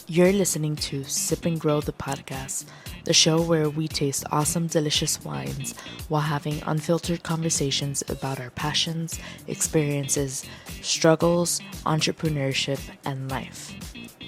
You're listening to Sip and Grow the podcast, the show where we taste awesome, delicious wines while having unfiltered conversations about our passions, experiences, struggles, entrepreneurship, and life.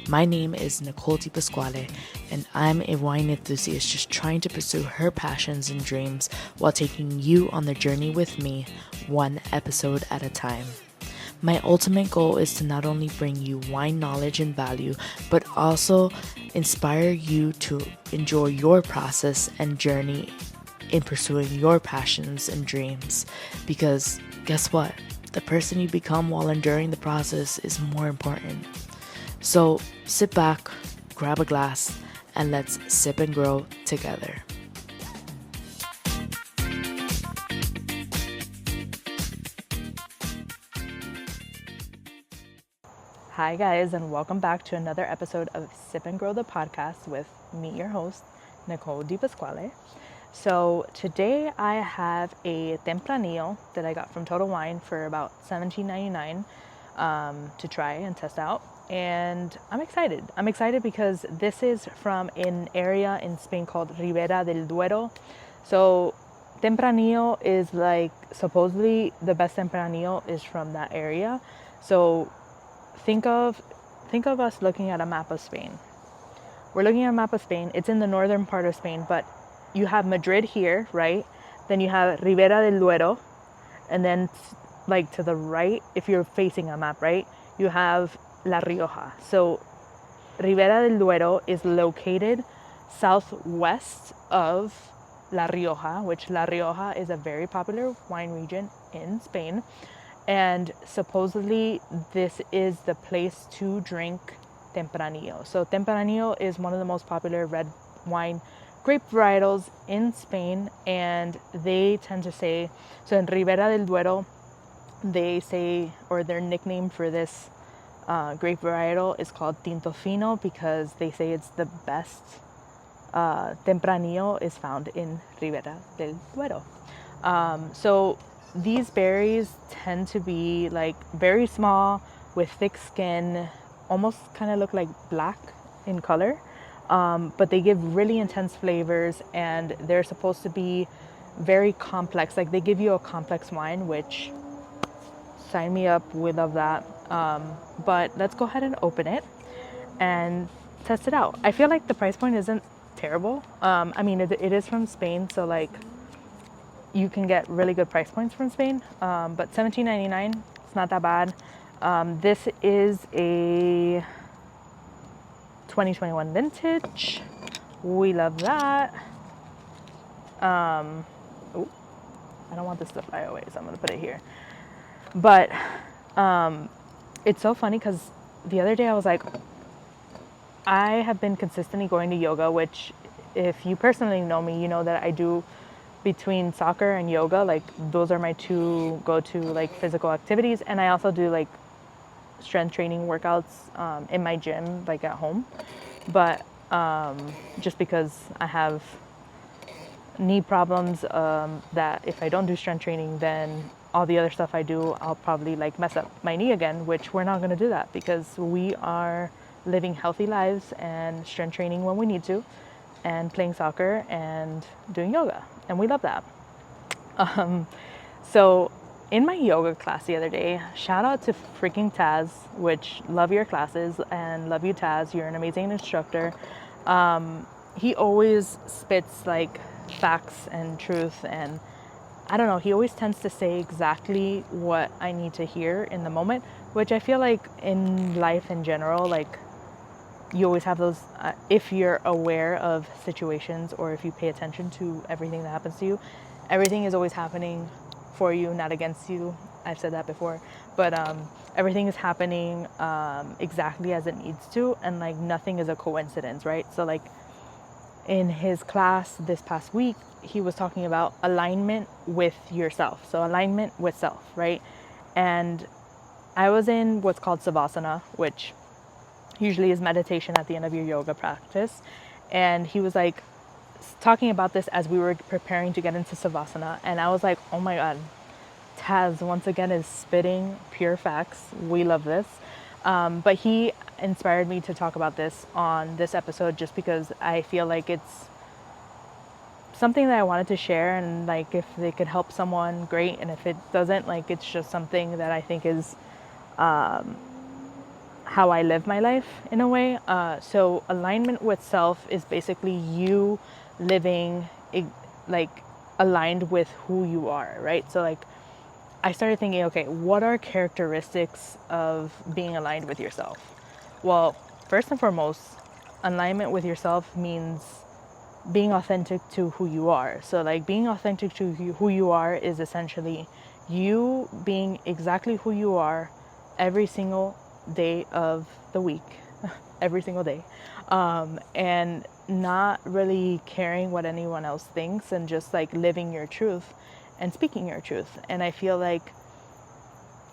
My name is Nicole Di Pasquale, and I'm a wine enthusiast just trying to pursue her passions and dreams while taking you on the journey with me, one episode at a time. My ultimate goal is to not only bring you wine knowledge and value, but also inspire you to enjoy your process and journey in pursuing your passions and dreams. Because guess what? The person you become while enduring the process is more important. So sit back, grab a glass, and let's sip and grow together. Hi guys, and welcome back to another episode of Sip and Grow the podcast with me, your host, Nicole Di Pasquale. So today I have a Tempranillo that I got from Total Wine for about $17.99 to try and test out. And I'm excited. I'm excited because this is from an area in Spain called Ribera del Duero. So Tempranillo is like, supposedly the best Tempranillo is from that area. So think of us looking at a map of Spain. We're looking at a map of Spain. It's in the northern part of Spain, but you have Madrid here, right? Then you have Ribera del Duero, and then like to the right, if you're facing a map, right, you have La Rioja. So Ribera del Duero is located southwest of La Rioja, which La Rioja is a very popular wine region in Spain. And supposedly this is the place to drink Tempranillo. So Tempranillo is one of the most popular red wine grape varietals in Spain, and they tend to say, so in Ribera del Duero, they say, or their nickname for this grape varietal is called Tinto Fino, because they say it's the best Tempranillo is found in Ribera del Duero. So these berries tend to be like very small with thick skin, almost kind of look like black in color, but they give really intense flavors, and they're supposed to be very complex. Like they give you a complex wine, which sign me up, we love that. But let's go ahead and open it and test it out. I feel like the price point isn't terrible. I mean, it is from Spain, so like you can get really good price points from Spain, but $17.99, it's not that bad. This is a 2021 vintage. We love that. Oh, I don't want this to fly away, so I'm gonna put it here. But it's so funny because the other day I was like, I have been consistently going to yoga, which if you personally know me, you know that I do between soccer and yoga, like those are my two go-to like physical activities. And I also do like strength training workouts in my gym, like at home. But just because I have knee problems, that if I don't do strength training, then all the other stuff I do, I'll probably like mess up my knee again, which we're not going to do that because we are living healthy lives and strength training when we need to, and playing soccer and doing yoga, and we love that. So in my yoga class the other day, shout out to freaking Tazz, which love your classes and love you, Tazz. You're an amazing instructor. He always spits like facts and truth, and I don't know, he always tends to say exactly what I need to hear in the moment, which I feel like in life in general, like you always have those, if you're aware of situations or if you pay attention to everything that happens to you, everything is always happening for you, not against you. I've said that before, but everything is happening exactly as it needs to, and like nothing is a coincidence, right? So like in his class this past week, he was talking about alignment with yourself. So alignment with self, right? And I was in what's called Savasana, which usually is meditation at the end of your yoga practice. And he was like talking about this as we were preparing to get into Savasana. And I was like, oh my God, Taz once again is spitting pure facts. We love this. But he inspired me to talk about this on this episode, just because I feel like it's something that I wanted to share, and like if they could help someone, great, and if it doesn't, like it's just something that I think is how I live my life in a way. So alignment with self is basically you living like aligned with who you are, right? So like I started thinking, okay, what are characteristics of being aligned with yourself? Well, first and foremost, alignment with yourself means being authentic to who you are. So like being authentic to who you are is essentially you being exactly who you are every single day of the week, every single day, and not really caring what anyone else thinks, and just like living your truth and speaking your truth. And I feel like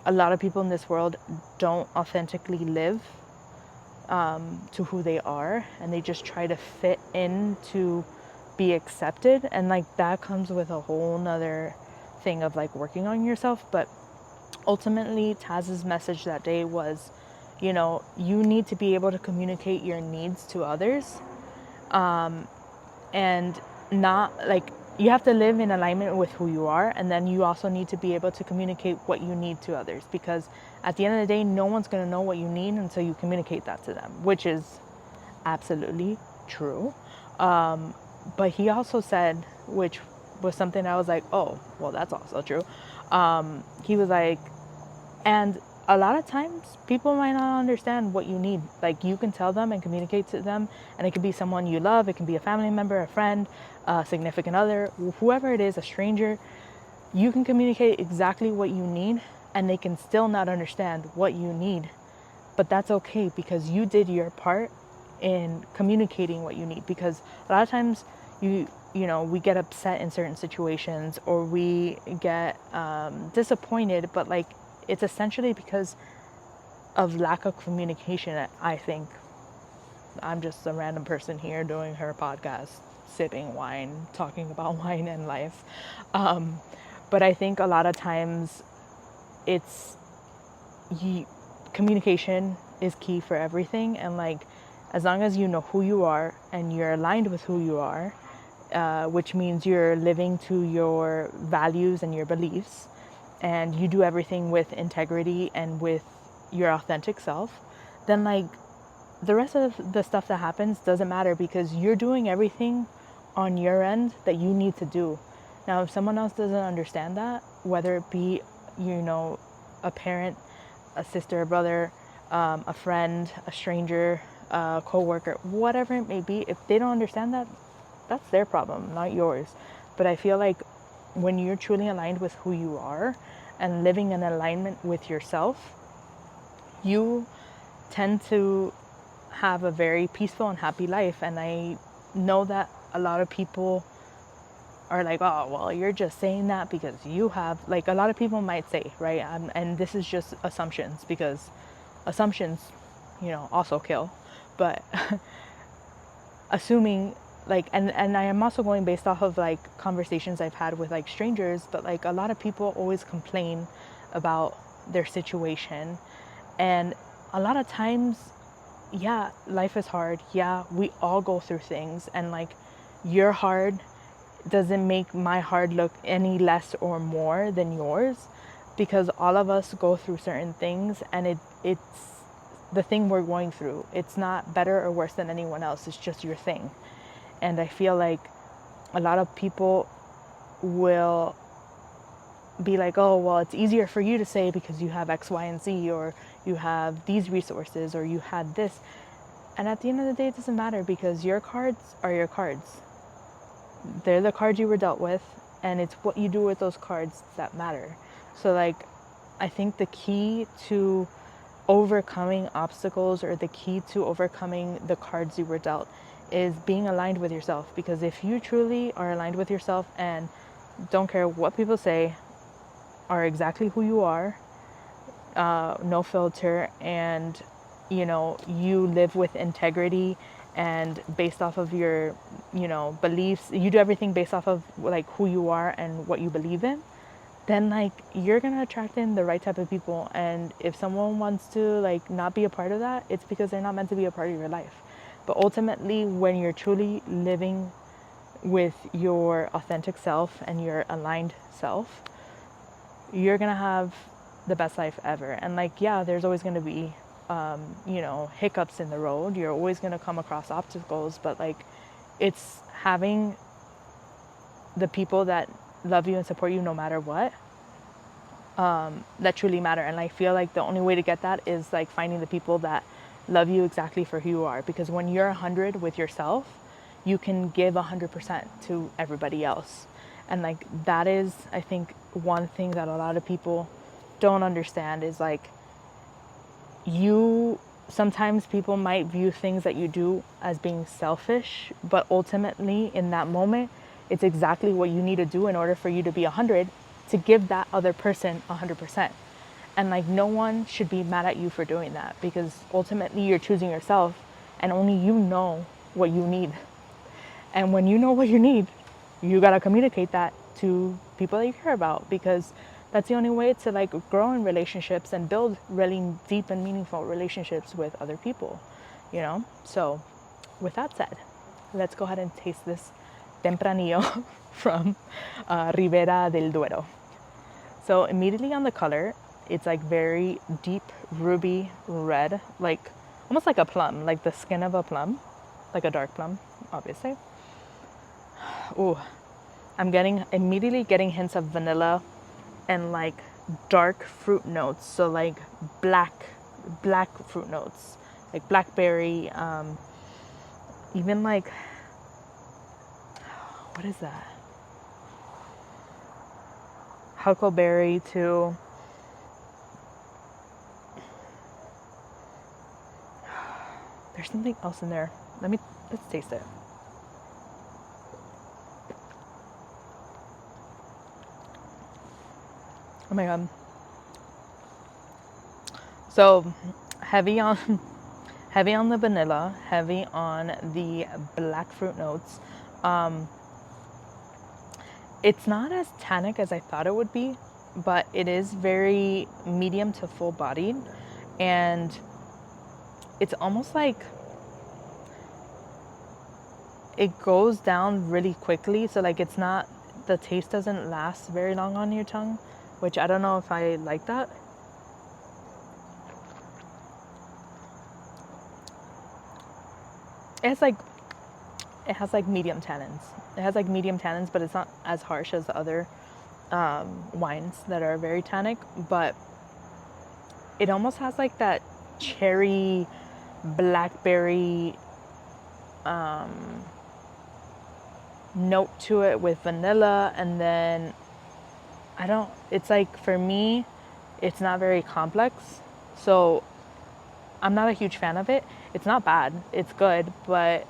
a lot of people in this world don't authentically live to who they are, and they just try to fit in to be accepted, and like that comes with a whole nother thing of like working on yourself. But ultimately, Tazz's message that day was, you know, you need to be able to communicate your needs to others, and not like you have to live in alignment with who you are, and then you also need to be able to communicate what you need to others, because at the end of the day, no one's going to know what you need until you communicate that to them, which is absolutely true. But he also said, which was something I was like, oh well, that's also true. He was like, and a lot of times people might not understand what you need. Like you can tell them and communicate to them, and it could be someone you love, it can be a family member, a friend, a significant other, whoever it is, a stranger. You can communicate exactly what you need, and they can still not understand what you need. But that's okay, because you did your part in communicating what you need. Because a lot of times you know, we get upset in certain situations, or we get disappointed, but like it's essentially because of lack of communication. I think I'm just a random person here doing her podcast, sipping wine, talking about wine and life. But I think a lot of times it's you, communication is key for everything. And like as long as you know who you are and you're aligned with who you are, which means you're living to your values and your beliefs, and you do everything with integrity and with your authentic self, then like the rest of the stuff that happens doesn't matter, because you're doing everything on your end that you need to do. Now, if someone else doesn't understand that, whether it be, you know, a parent, a sister, a brother, a friend, a stranger, a coworker, whatever it may be, if they don't understand that, that's their problem, not yours. But I feel like when you're truly aligned with who you are and living in alignment with yourself, you tend to have a very peaceful and happy life. And I know that a lot of people are like, oh, well, you're just saying that because you have, like, a lot of people might say, right? And this is just assumptions, because assumptions, you know, also kill. But assuming, like, and I am also going based off of like conversations I've had with like strangers, but like a lot of people always complain about their situation. And a lot of times, yeah, life is hard. Yeah, we all go through things, and like your hard doesn't make my hard look any less or more than yours, because all of us go through certain things, and it's the thing we're going through. It's not better or worse than anyone else. It's just your thing. And I feel like a lot of people will be like, oh, well, it's easier for you to say because you have X, Y, and Z, or you have these resources, or you had this. And at the end of the day, it doesn't matter, because your cards are your cards. They're the cards you were dealt with, and it's what you do with those cards that matter. So like, I think the key to overcoming obstacles, or the key to overcoming the cards you were dealt, is being aligned with yourself. Because if you truly are aligned with yourself and don't care what people say, are exactly who you are, no filter, and you know, you live with integrity and based off of your, you know, beliefs, you do everything based off of like who you are and what you believe in, then like you're gonna attract in the right type of people. And if someone wants to like not be a part of that, it's because they're not meant to be a part of your life. But ultimately, when you're truly living with your authentic self and your aligned self, you're gonna have the best life ever. And like, yeah, there's always gonna be hiccups in the road. You're always gonna come across obstacles, but like, it's having the people that love you and support you no matter what, that truly matter. And I feel like the only way to get that is like finding the people that love you exactly for who you are. Because when you're 100 with yourself, you can give 100% to everybody else. And like, that is, I think, one thing that a lot of people don't understand is like, sometimes people might view things that you do as being selfish, but ultimately in that moment, it's exactly what you need to do in order for you to be 100, to give that other person 100%. And like, no one should be mad at you for doing that, because ultimately you're choosing yourself, and only you know what you need. And when you know what you need, you got to communicate that to people that you care about, because that's the only way to like grow in relationships and build really deep and meaningful relationships with other people, you know? So with that said, let's go ahead and taste this Tempranillo from Ribera del Duero. So immediately on the color, it's like very deep ruby red, like almost like a plum, like the skin of a plum, like a dark plum, obviously. Ooh, I'm immediately getting hints of vanilla and like dark fruit notes. So like black fruit notes, like blackberry, even like, what is that? Huckleberry too. There's something else in there. Let's taste it. Oh my god. So heavy on heavy on the vanilla, heavy on the black fruit notes. It's not as tannic as I thought it would be, but it is very medium to full bodied, and it's almost like it goes down really quickly. So like, it's not, the taste doesn't last very long on your tongue, which I don't know if I like that. It's like, it has like medium tannins. It has like medium tannins, but it's not as harsh as the other wines that are very tannic. But it almost has like that cherry, blackberry note to it with vanilla. And then it's like, for me, it's not very complex. So I'm not a huge fan of it. It's not bad. It's good, but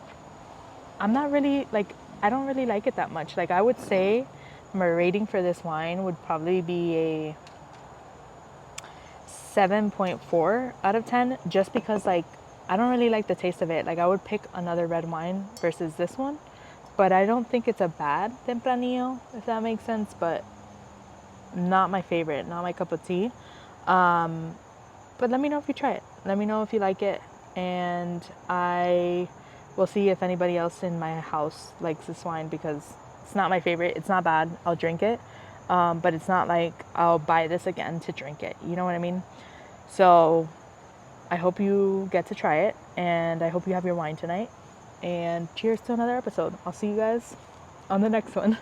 I'm not really like, I don't really like it that much. Like, I would say my rating for this wine would probably be a 7.4 out of 10, just because like, I don't really like the taste of it. Like, I would pick another red wine versus this one, but I don't think it's a bad Tempranillo, if that makes sense, but not my favorite, not my cup of tea. But let me know if you try it. Let me know if you like it, and I will see if anybody else in my house likes this wine, because it's not my favorite. It's not bad. I'll drink it, but it's not like I'll buy this again to drink it. You know what I mean? So I hope you get to try it, and I hope you have your wine tonight. And cheers to another episode. I'll see you guys on the next one.